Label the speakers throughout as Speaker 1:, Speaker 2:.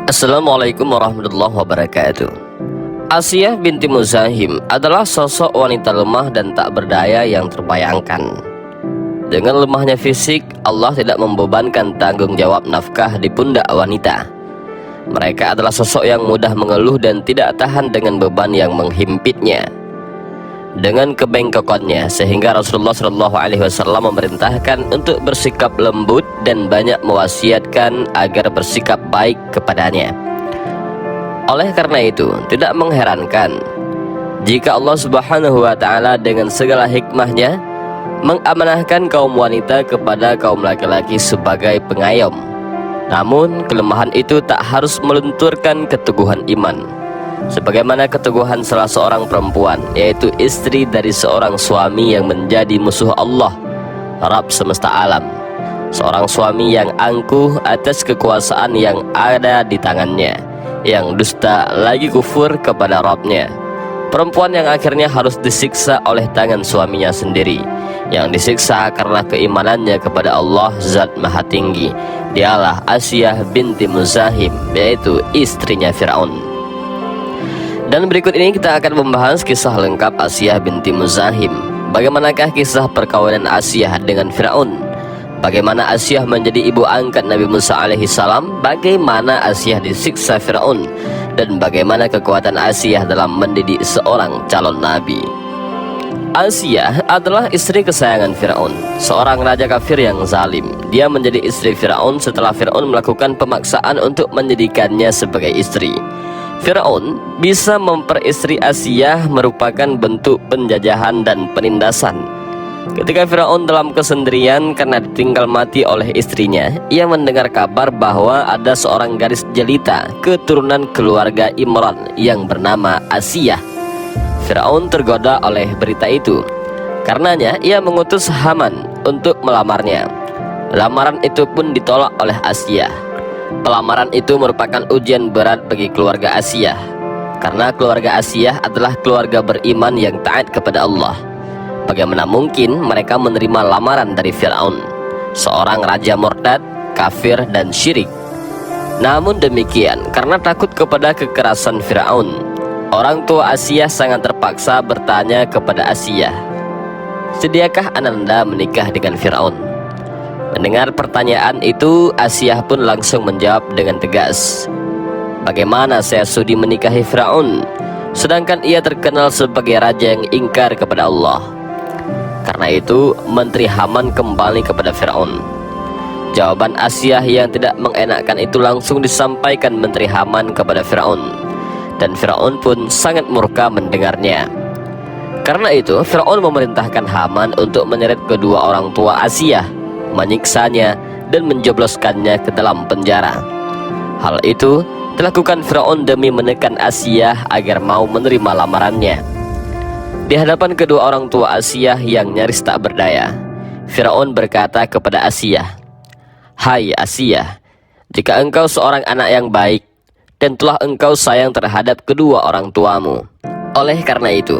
Speaker 1: Assalamualaikum warahmatullahi wabarakatuh. Asiyah binti Muzahim adalah sosok wanita lemah dan tak berdaya yang terbayangkan. Dengan lemahnya fisik, Allah tidak membebankan tanggung jawab nafkah di pundak wanita. Mereka adalah sosok yang mudah mengeluh dan tidak tahan dengan beban yang menghimpitnya. Dengan kebengkokannya, sehingga Rasulullah SAW memerintahkan untuk bersikap lembut dan banyak mewasiatkan agar bersikap baik kepadanya. Oleh karena itu, tidak mengherankan jika Allah Subhanahu wa Ta'ala dengan segala hikmahnya mengamanahkan kaum wanita kepada kaum laki-laki sebagai pengayom. Namun, kelemahan itu tak harus melunturkan keteguhan iman. Sebagaimana keteguhan salah seorang perempuan, yaitu istri dari seorang suami yang menjadi musuh Allah, Rabb semesta alam. Seorang suami yang angkuh atas kekuasaan yang ada di tangannya, yang dusta lagi kufur kepada Rabbnya. Perempuan yang akhirnya harus disiksa oleh tangan suaminya sendiri, yang disiksa karena keimanannya kepada Allah Zat Maha Tinggi. Dialah Asiyah binti Muzahim, yaitu istrinya Fir'aun. Dan berikut ini kita akan membahas kisah lengkap Asiyah binti Muzahim. Bagaimanakah kisah perkawinan Asiyah dengan Fir'aun? Bagaimana Asiyah menjadi ibu angkat Nabi Musa alaihissalam? Bagaimana Asiyah disiksa Fir'aun? Dan bagaimana kekuatan Asiyah dalam mendidik seorang calon Nabi? Asiyah adalah istri kesayangan Fir'aun, seorang raja kafir yang zalim. Dia menjadi istri Fir'aun setelah Fir'aun melakukan pemaksaan untuk menjadikannya sebagai istri. Fir'aun bisa memperistri Asiyah merupakan bentuk penjajahan dan penindasan. Ketika Fir'aun dalam kesendirian karena ditinggal mati oleh istrinya, ia mendengar kabar bahwa ada seorang gadis jelita keturunan keluarga Imran yang bernama Asiyah. Fir'aun tergoda oleh berita itu. Karenanya ia mengutus Haman untuk melamarnya. Lamaran itu pun ditolak oleh Asiyah. Pelamaran itu merupakan ujian berat bagi keluarga Asiyah, karena keluarga Asiyah adalah keluarga beriman yang taat kepada Allah. Bagaimana mungkin mereka menerima lamaran dari Fir'aun, seorang raja murtad, kafir dan syirik? Namun demikian, karena takut kepada kekerasan Fir'aun, orang tua Asiyah sangat terpaksa bertanya kepada Asiyah, "Sediakah Ananda menikah dengan Fir'aun?" Mendengar pertanyaan itu, Asiyah pun langsung menjawab dengan tegas, "Bagaimana saya sudi menikahi Fir'aun, sedangkan ia terkenal sebagai raja yang ingkar kepada Allah?" Karena itu, Menteri Haman kembali kepada Fir'aun. Jawaban Asiyah yang tidak mengenakkan itu langsung disampaikan Menteri Haman kepada Fir'aun, dan Fir'aun pun sangat murka mendengarnya. Karena itu, Fir'aun memerintahkan Haman untuk menyeret kedua orang tua Asiyah, menyiksanya dan menjebloskannya ke dalam penjara. Hal itu dilakukan Fir'aun demi menekan Asiyah agar mau menerima lamarannya. Di hadapan kedua orang tua Asiyah yang nyaris tak berdaya, Fir'aun berkata kepada Asiyah, "Hai Asiyah, jika engkau seorang anak yang baik dan telah engkau sayang terhadap kedua orang tuamu, oleh karena itu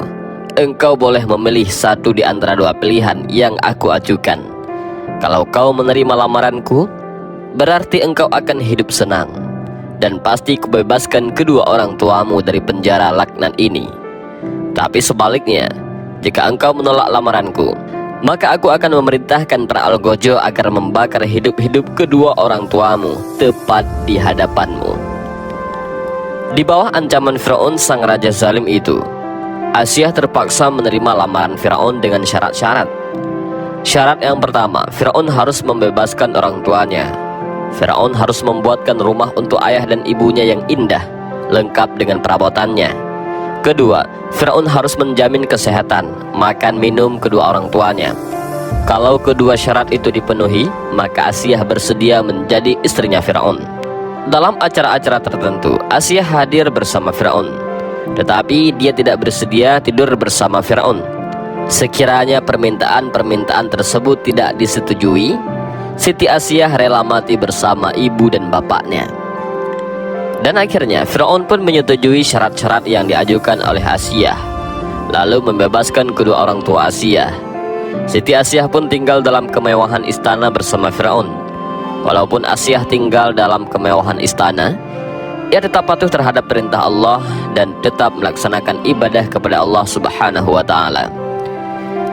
Speaker 1: engkau boleh memilih satu di antara dua pilihan yang aku ajukan. Kalau kau menerima lamaranku, berarti engkau akan hidup senang, dan pasti kubebaskan kedua orang tuamu dari penjara laknat ini. Tapi sebaliknya, jika engkau menolak lamaranku, maka aku akan memerintahkan para algojo agar membakar hidup-hidup kedua orang tuamu tepat di hadapanmu." Di bawah ancaman Fir'aun sang raja zalim itu, Asiyah terpaksa menerima lamaran Fir'aun dengan syarat-syarat. Syarat yang pertama, Fir'aun harus membebaskan orang tuanya. Fir'aun harus membuatkan rumah untuk ayah dan ibunya yang indah, lengkap dengan perabotannya. Kedua, Fir'aun harus menjamin kesehatan, makan minum kedua orang tuanya. Kalau kedua syarat itu dipenuhi, maka Asiyah bersedia menjadi istrinya Fir'aun. Dalam acara-acara tertentu, Asiyah hadir bersama Fir'aun, tetapi dia tidak bersedia tidur bersama Fir'aun. Sekiranya permintaan-permintaan tersebut tidak disetujui, Siti Asiyah rela mati bersama ibu dan bapaknya. Dan akhirnya Fir'aun pun menyetujui syarat-syarat yang diajukan oleh Asiyah, lalu membebaskan kedua orang tua Asiyah. Siti Asiyah pun tinggal dalam kemewahan istana bersama Fir'aun. Walaupun Asiyah tinggal dalam kemewahan istana, ia tetap patuh terhadap perintah Allah dan tetap melaksanakan ibadah kepada Allah Subhanahu wa Ta'ala.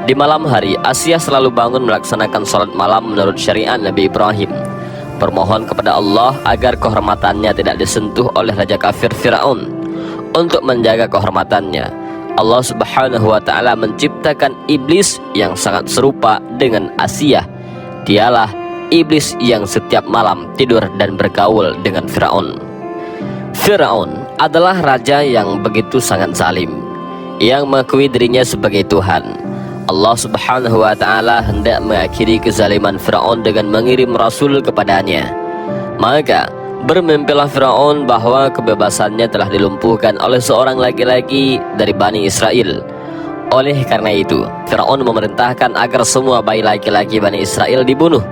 Speaker 1: Di malam hari, Asiyah selalu bangun melaksanakan sholat malam menurut syariat Nabi Ibrahim, bermohon kepada Allah agar kehormatannya tidak disentuh oleh raja kafir Fir'aun. Untuk menjaga kehormatannya, Allah Subhanahu wa Ta'ala menciptakan iblis yang sangat serupa dengan Asiyah. Dialah iblis yang setiap malam tidur dan bergaul dengan Fir'aun. Fir'aun adalah raja yang begitu sangat zalim, yang mengakui dirinya sebagai Tuhan. Allah Subhanahu wa Ta'ala hendak mengakhiri kezaliman Fir'aun dengan mengirim Rasul kepadanya. Maka bermimpilah Fir'aun bahwa kebebasannya telah dilumpuhkan oleh seorang laki-laki dari Bani Israel. Oleh karena itu, Fir'aun memerintahkan agar semua bayi laki-laki Bani Israel dibunuh.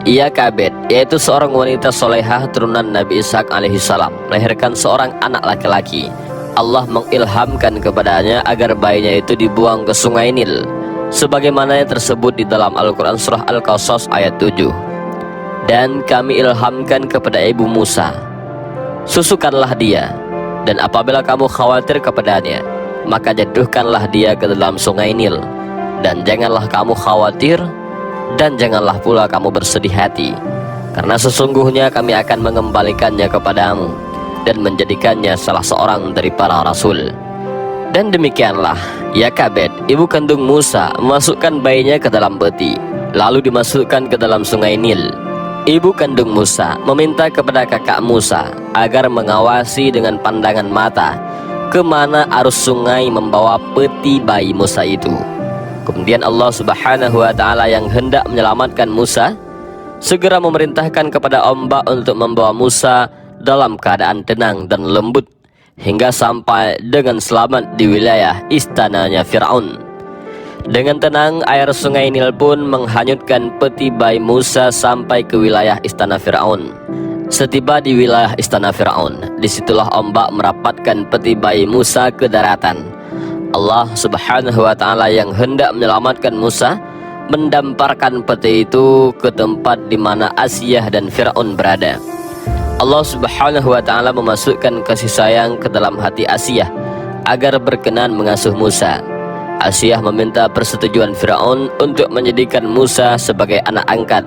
Speaker 1: Ia Kabed, yaitu seorang wanita solehah turunan Nabi Ishak alaihissalam, melahirkan seorang anak laki-laki. Allah mengilhamkan kepadanya agar bayinya itu dibuang ke sungai Nil, sebagaimana yang tersebut di dalam Al-Quran Surah Al-Qasas ayat 7. Dan kami ilhamkan kepada ibu Musa, susukanlah dia, dan apabila kamu khawatir kepadanya, maka jatuhkanlah dia ke dalam sungai Nil. Dan janganlah kamu khawatir, dan janganlah pula kamu bersedih hati, karena sesungguhnya kami akan mengembalikannya kepadamu dan menjadikannya salah seorang dari para rasul. Dan demikianlah Yakabed, ibu kandung Musa, memasukkan bayinya ke dalam peti, lalu dimasukkan ke dalam sungai Nil. Ibu kandung Musa meminta kepada kakak Musa agar mengawasi dengan pandangan mata kemana arus sungai membawa peti bayi Musa itu. Kemudian Allah Subhanahu wa Ta'ala yang hendak menyelamatkan Musa segera memerintahkan kepada ombak untuk membawa Musa dalam keadaan tenang dan lembut hingga sampai dengan selamat di wilayah istananya Fir'aun. Dengan tenang, air sungai Nil pun menghanyutkan peti bayi Musa sampai ke wilayah istana Fir'aun. Setiba di wilayah istana Fir'aun, disitulah ombak merapatkan peti bayi Musa ke daratan. Allah Subhanahu wa Ta'ala yang hendak menyelamatkan Musa mendamparkan peti itu ke tempat di mana Asiyah dan Fir'aun berada. Allah Subhanahu wa Ta'ala memasukkan kasih sayang ke dalam hati Asiyah agar berkenan mengasuh Musa. Asiyah meminta persetujuan Fir'aun untuk menjadikan Musa sebagai anak angkat.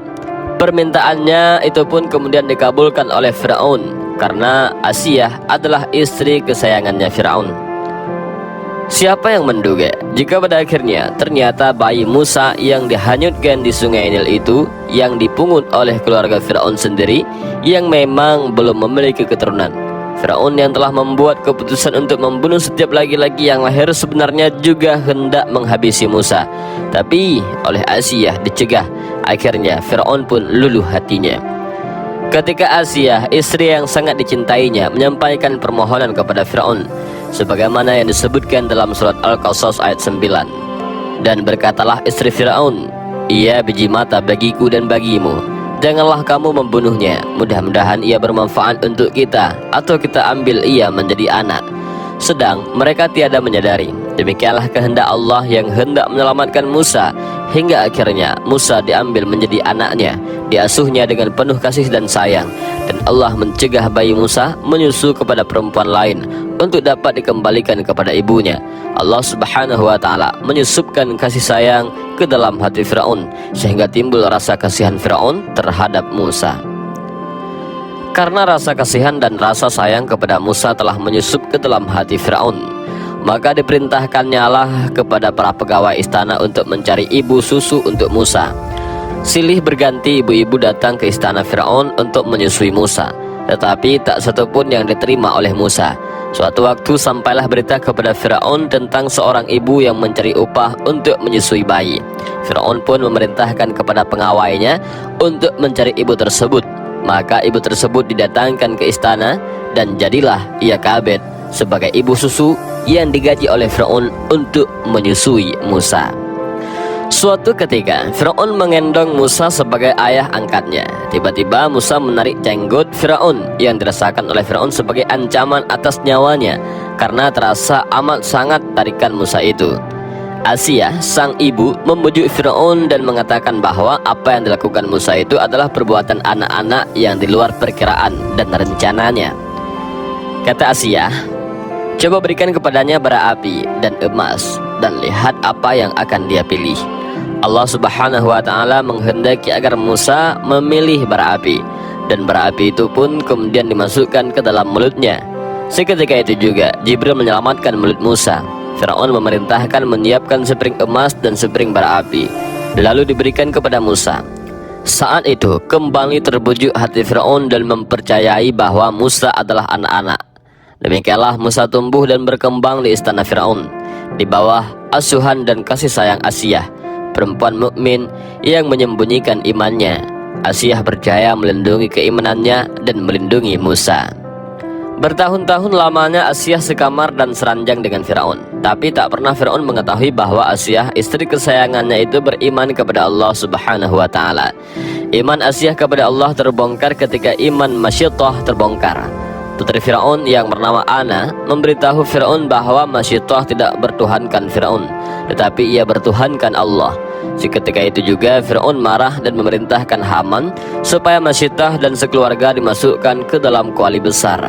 Speaker 1: Permintaannya itu pun kemudian dikabulkan oleh Fir'aun karena Asiyah adalah istri kesayangannya Fir'aun. Siapa yang menduga jika pada akhirnya ternyata bayi Musa yang dihanyutkan di sungai Nil itu yang dipungut oleh keluarga Fir'aun sendiri yang memang belum memiliki keturunan. Fir'aun yang telah membuat keputusan untuk membunuh setiap laki-laki yang lahir sebenarnya juga hendak menghabisi Musa, tapi oleh Asiyah dicegah. Akhirnya Fir'aun pun luluh hatinya. Ketika Asiyah, istri yang sangat dicintainya, menyampaikan permohonan kepada Fir'aun sebagaimana yang disebutkan dalam surat Al-Qasas ayat 9. Dan berkatalah istri Fir'aun, ia biji mata bagiku dan bagimu, janganlah kamu membunuhnya, mudah-mudahan ia bermanfaat untuk kita, atau kita ambil ia menjadi anak. Sedang mereka tiada menyadari, demikianlah kehendak Allah yang hendak menyelamatkan Musa, hingga akhirnya Musa diambil menjadi anaknya, diasuhnya dengan penuh kasih dan sayang, dan Allah mencegah bayi Musa menyusu kepada perempuan lain untuk dapat dikembalikan kepada ibunya. Allah Subhanahu wa Ta'ala menyusupkan kasih sayang ke dalam hati Fir'aun sehingga timbul rasa kasihan Fir'aun terhadap Musa. Karena rasa kasihan dan rasa sayang kepada Musa telah menyusup ke dalam hati Fir'aun, maka diperintahkannya lah kepada para pegawai istana untuk mencari ibu susu untuk Musa. Silih berganti ibu-ibu datang ke istana Fir'aun untuk menyusui Musa, tetapi tak satu pun yang diterima oleh Musa. Suatu waktu sampailah berita kepada Fir'aun tentang seorang ibu yang mencari upah untuk menyusui bayi. Fir'aun pun memerintahkan kepada pengawainya untuk mencari ibu tersebut. Maka ibu tersebut didatangkan ke istana, dan jadilah ia Kabed sebagai ibu susu yang digaji oleh Fir'aun untuk menyusui Musa. Suatu ketika Fir'aun mengendong Musa sebagai ayah angkatnya. Tiba-tiba Musa menarik jenggot Fir'aun yang dirasakan oleh Fir'aun sebagai ancaman atas nyawanya, karena terasa amat sangat tarikan Musa itu. Asiyah, sang ibu, membujuk Fir'aun dan mengatakan bahwa apa yang dilakukan Musa itu adalah perbuatan anak-anak yang di luar perkiraan dan rencananya. Kata Asiyah, coba berikan kepadanya bara api dan emas, dan lihat apa yang akan dia pilih. Allah Subhanahu wa Ta'ala menghendaki agar Musa memilih bara api, dan bara api itu pun kemudian dimasukkan ke dalam mulutnya. Seketika itu juga Jibril menyelamatkan mulut Musa. Firaun memerintahkan menyiapkan sepiring emas dan sepiring bara api, lalu diberikan kepada Musa. Saat itu kembali terbujuk hati Firaun dan mempercayai bahwa Musa adalah anak-anak. Demikianlah Musa tumbuh dan berkembang di istana Firaun, di bawah asuhan dan kasih sayang Asiyah, perempuan mukmin yang menyembunyikan imannya. Asiyah percaya melindungi keimanannya dan melindungi Musa. Bertahun-tahun lamanya Asiyah sekamar dan seranjang dengan Firaun, tapi tak pernah Firaun mengetahui bahwa Asiyah, istri kesayangannya itu, beriman kepada Allah Subhanahu wa Ta'ala. Iman Asiyah kepada Allah terbongkar ketika iman Masyittah terbongkar. Putri Firaun yang bernama Ana memberitahu Firaun bahwa Masyittah tidak bertuhankan Firaun, tetapi ia bertuhankan Allah. Seketika itu juga Firaun marah dan memerintahkan Haman supaya Masyittah dan sekeluarga dimasukkan ke dalam kuali besar.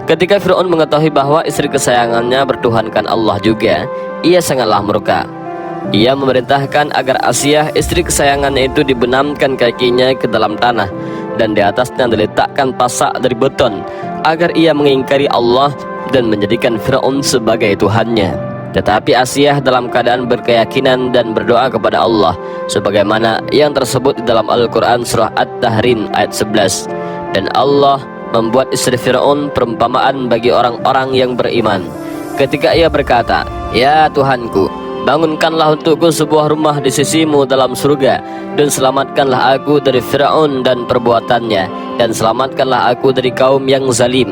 Speaker 1: Ketika Firaun mengetahui bahwa istri kesayangannya bertuhankan Allah juga, ia sangatlah murka. Ia memerintahkan agar Asiyah, istri kesayangannya itu, dibenamkan kakinya ke dalam tanah, dan di atasnya diletakkan pasak dari beton, agar ia mengingkari Allah dan menjadikan Firaun sebagai Tuhannya. Tetapi Asiyah dalam keadaan berkeyakinan dan berdoa kepada Allah, sebagaimana yang tersebut di dalam Al-Quran surah At-Tahrim ayat 11. Dan Allah membuat istri Firaun perumpamaan bagi orang-orang yang beriman, ketika ia berkata, "Ya Tuhanku, bangunkanlah untukku sebuah rumah di sisimu dalam surga, dan selamatkanlah aku dari Firaun dan perbuatannya, dan selamatkanlah aku dari kaum yang zalim."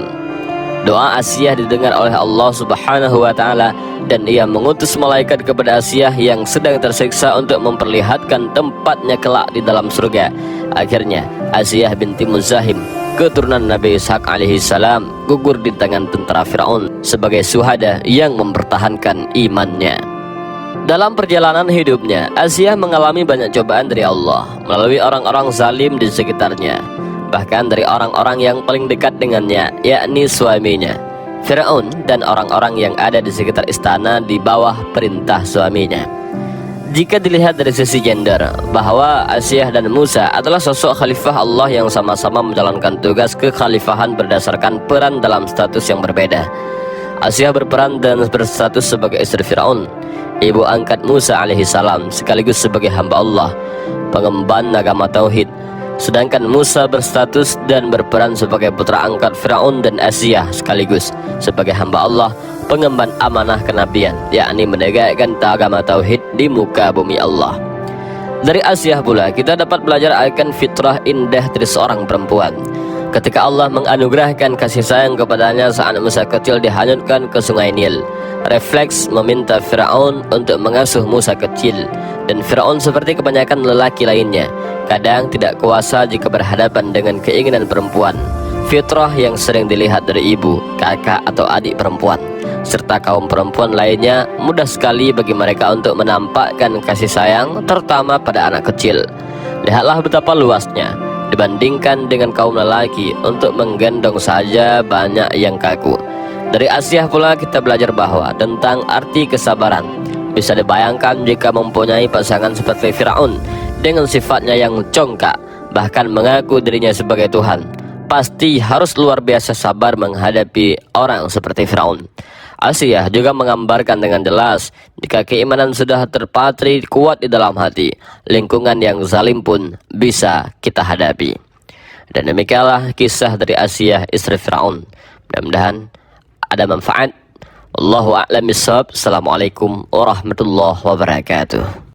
Speaker 1: Doa Asiyah didengar oleh Allah Subhanahu wa Ta'ala, dan ia mengutus malaikat kepada Asiyah yang sedang tersiksa untuk memperlihatkan tempatnya kelak di dalam surga. Akhirnya Asiyah binti Muzahim, keturunan Nabi Ishak alaihi salam, gugur di tangan tentara Firaun sebagai syuhada yang mempertahankan imannya. Dalam perjalanan hidupnya, Asiyah mengalami banyak cobaan dari Allah melalui orang-orang zalim di sekitarnya, bahkan dari orang-orang yang paling dekat dengannya, yakni suaminya Firaun dan orang-orang yang ada di sekitar istana di bawah perintah suaminya. Jika dilihat dari sisi gender, bahwa Asiyah dan Musa adalah sosok khalifah Allah yang sama-sama menjalankan tugas kekhalifahan berdasarkan peran dalam status yang berbeda. Asiyah berperan dan berstatus sebagai istri Firaun, ibu angkat Musa alaihissalam, sekaligus sebagai hamba Allah, pengemban agama tauhid. Sedangkan Musa berstatus dan berperan sebagai putra angkat Firaun dan Asiyah, sekaligus sebagai hamba Allah, pengemban amanah kenabian, yakni menegakkan agama tauhid di muka bumi Allah. Dari Asiyah pula kita dapat belajar akan fitrah indah dari seorang perempuan. Ketika Allah menganugerahkan kasih sayang kepadanya saat Musa kecil dihanyutkan ke sungai Nil, refleks meminta Firaun untuk mengasuh Musa kecil. Dan Firaun seperti kebanyakan lelaki lainnya, kadang tidak kuasa jika berhadapan dengan keinginan perempuan. Fitrah yang sering dilihat dari ibu, kakak atau adik perempuan, serta kaum perempuan lainnya, mudah sekali bagi mereka untuk menampakkan kasih sayang, terutama pada anak kecil. Lihatlah betapa luasnya dibandingkan dengan kaum lelaki, untuk menggendong saja banyak yang kaku. Dari Asiyah pula kita belajar bahwa tentang arti kesabaran. Bisa dibayangkan jika mempunyai pasangan seperti Firaun dengan sifatnya yang congkak, bahkan mengaku dirinya sebagai Tuhan, pasti harus luar biasa sabar menghadapi orang seperti Firaun. Asiyah juga menggambarkan dengan jelas, jika keimanan sudah terpatri kuat di dalam hati, lingkungan yang zalim pun bisa kita hadapi. Dan demikianlah kisah dari Asiyah, istri Firaun. Mudah-mudahan ada manfaat. Wallahu a'lam bishawab. Assalamualaikum warahmatullahi wabarakatuh.